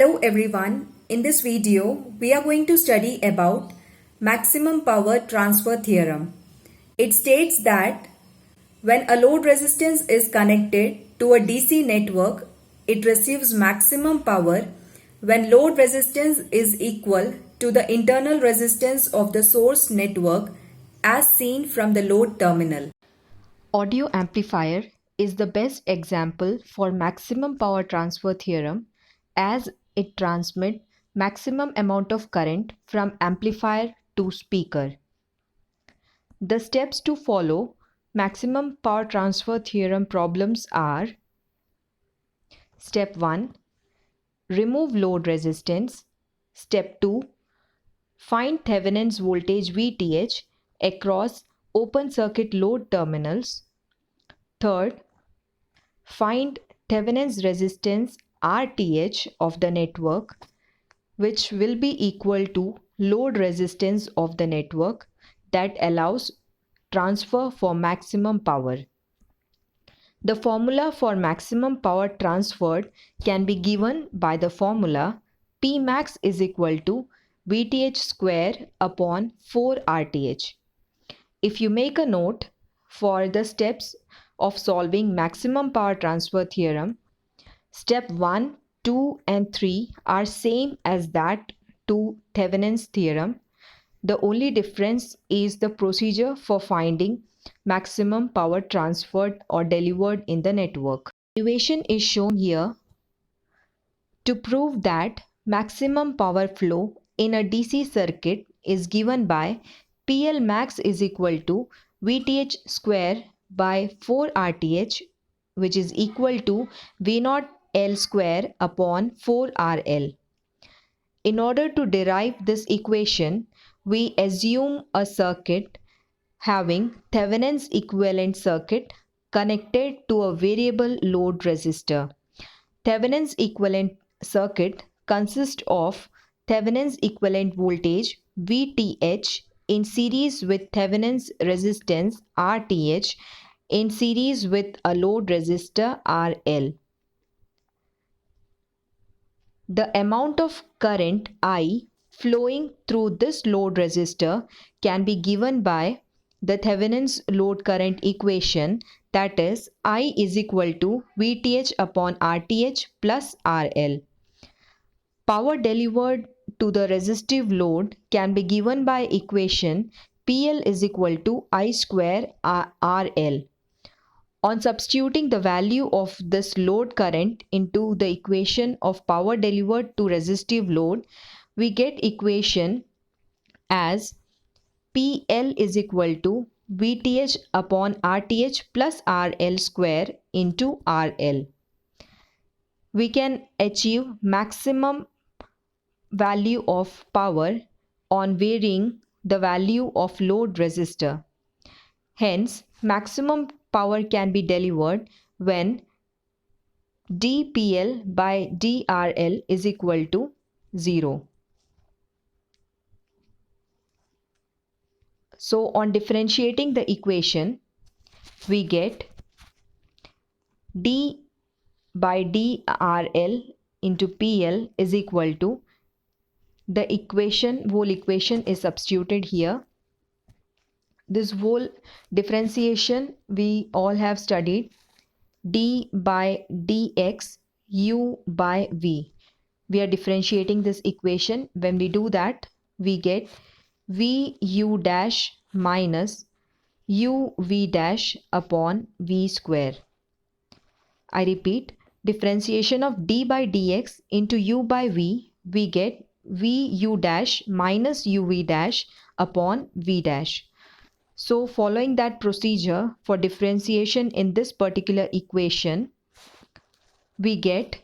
Hello everyone. In this video, we are going to study about maximum power transfer theorem. It states that when a load resistance is connected to a DC network, it receives maximum power when load resistance is equal to the internal resistance of the source network as seen from the load terminal. Audio amplifier is the best example for maximum power transfer theorem as it transmits maximum amount of current from amplifier to speaker. The steps to follow maximum power transfer theorem problems are: Step 1. Remove load resistance. Step 2. Find Thevenin's voltage VTH across open circuit load terminals. Third, find Thevenin's resistance RTH of the network, which will be equal to load resistance of the network that allows transfer for maximum power. The formula for maximum power transferred can be given by the formula Pmax is equal to VTH square upon 4 RTH. If you make a note for the steps of solving maximum power transfer theorem, step 1, 2 and 3 are same as that to Thevenin's theorem. The only difference is the procedure for finding maximum power transferred or delivered in the network. Derivation is shown here to prove that maximum power flow in a DC circuit is given by PL max is equal to VTH square by 4 RTH, which is equal to V0 L square upon 4 RL. In order to derive this equation, we assume a circuit having Thevenin's equivalent circuit connected to a variable load resistor. Thevenin's equivalent circuit consists of Thevenin's equivalent voltage VTH in series with Thevenin's resistance RTH in series with a load resistor RL. The amount of current I flowing through this load resistor can be given by the Thevenin's load current equation, that is I is equal to VTH upon RTH plus RL. Power delivered to the resistive load can be given by equation PL is equal to I square RL. On substituting the value of this load current into the equation of power delivered to resistive load, we get equation as PL is equal to VTH upon RTH plus RL square into RL. We can achieve maximum value of power on varying the value of load resistor. Hence, maximum power can be delivered when dPL by dRL is equal to 0. So on differentiating the equation, we get d by dRL into PL is equal to the whole equation is substituted here. This whole differentiation we all have studied, d by dx u by v. We are differentiating this equation. When we do that, we get v u dash minus u v dash upon v square. I repeat, differentiation of d by dx into u by v, we get v u dash minus u v dash upon v dash. So following that procedure for differentiation in this particular equation, we get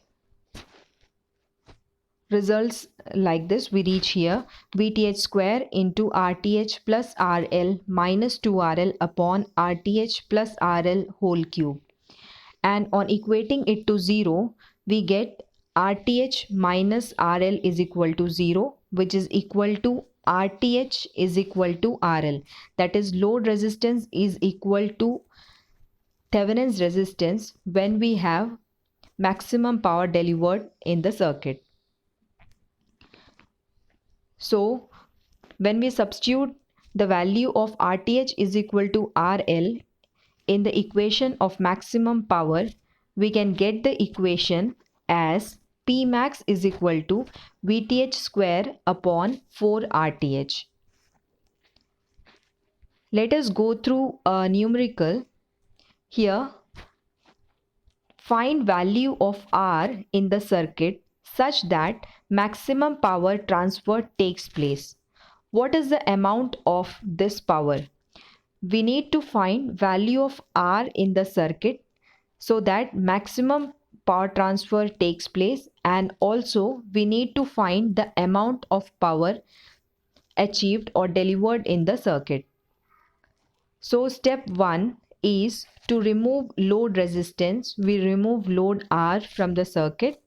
results like this. We reach here VTH square into RTH plus RL minus 2RL upon RTH plus RL whole cube. And on equating it to 0, we get RTH minus RL is equal to 0, which is equal to RTH is equal to RL. That is, load resistance is equal to Thevenin's resistance when we have maximum power delivered in the circuit. So when we substitute the value of RTH is equal to RL in the equation of maximum power, we can get the equation as P max is equal to VTH square upon 4 RTH. Let us go through a numerical. Here, find value of R in the circuit such that maximum power transfer takes place. What is the amount of this power? We need to find value of R in the circuit so that maximum power transfer takes place, and also we need to find the amount of power achieved or delivered in the circuit. So step 1 is to remove load resistance. We remove load R from the circuit.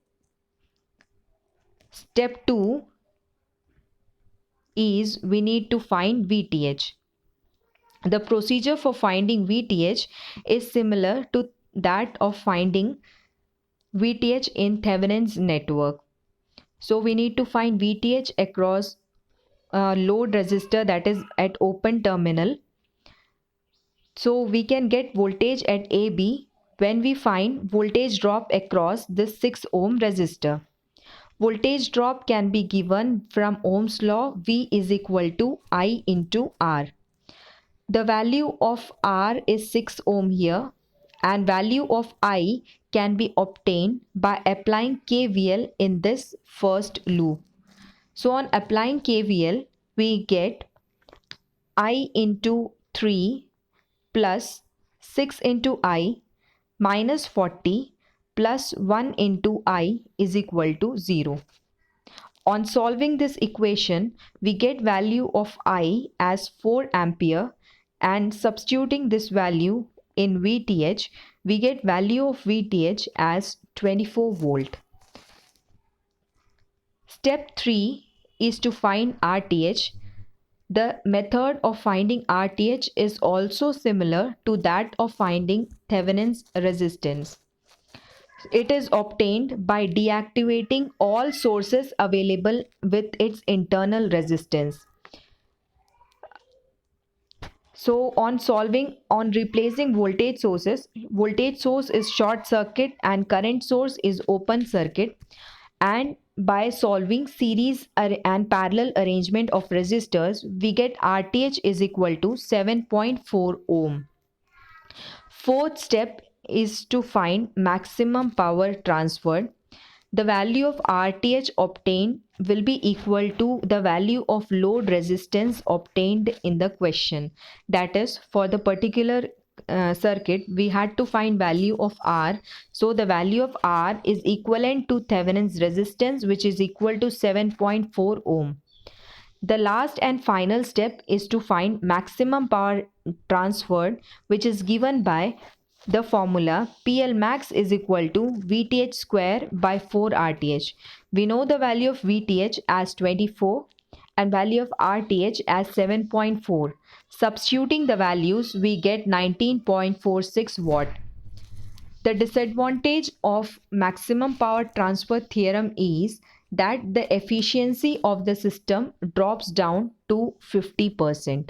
Step 2 is we need to find VTH. The procedure for finding VTH is similar to that of finding VTH in Thevenin's network. So we need to find VTH across a load resistor that is at open terminal. So we can get voltage at AB when we find voltage drop across this 6 ohm resistor. Voltage drop can be given from Ohm's law. V is equal to I into R. The value of R is 6 ohm here, and value of I can be obtained by applying KVL in this first loop. So on applying KVL, we get I into 3 plus 6 into I minus 40 plus 1 into I is equal to 0. On solving this equation, we get value of I as 4 ampere, and substituting this value in VTH, we get value of VTH as 24 volt. Step 3 is to find RTH. The method of finding RTH is also similar to that of finding Thevenin's resistance. It is obtained by deactivating all sources available with its internal resistance. So on replacing voltage sources, voltage source is short circuit and current source is open circuit, and by solving series and parallel arrangement of resistors, we get RTH is equal to 7.4 ohm. Fourth step is to find maximum power transferred. The value of RTH obtained will be equal to the value of load resistance obtained in the question. That is, for the particular circuit, we had to find value of R. So the value of R is equivalent to Thevenin's resistance, which is equal to 7.4 ohm. The last and final step is to find maximum power transferred, which is given by the formula PL max is equal to VTH square by 4 RTH. We know the value of VTH as 24 and value of RTH as 7.4. Substituting the values, we get 19.46 watt. The disadvantage of maximum power transfer theorem is that the efficiency of the system drops down to 50%.